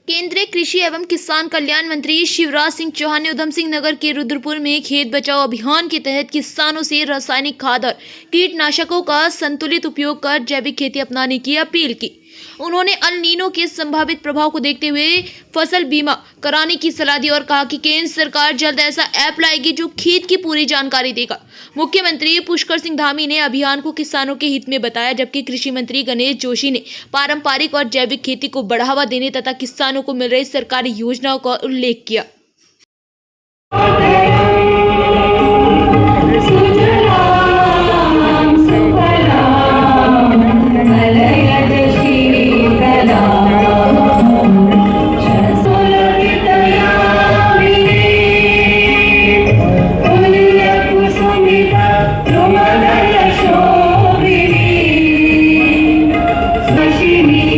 केंद्रीय कृषि एवं किसान कल्याण मंत्री शिवराज सिंह चौहान ने उधम सिंह नगर के रुद्रपुर में खेत बचाओ अभियान के तहत किसानों से रासायनिक खाद और कीटनाशकों का संतुलित उपयोग कर जैविक खेती अपनाने की अपील की। उन्होंने अल नीनो के संभावित प्रभाव को देखते हुए फसल बीमा कराने की सलाह दी और कहा कि केंद्र सरकार जल्द ऐसा ऐप लाएगी जो खेत की पूरी जानकारी देगा। मुख्यमंत्री पुष्कर सिंह धामी ने अभियान को किसानों के हित में बताया, जबकि कृषि मंत्री गणेश जोशी ने पारंपरिक और जैविक खेती को बढ़ावा देने तथा किसानों को मिल रही सरकारी योजनाओं का उल्लेख किया। Shini,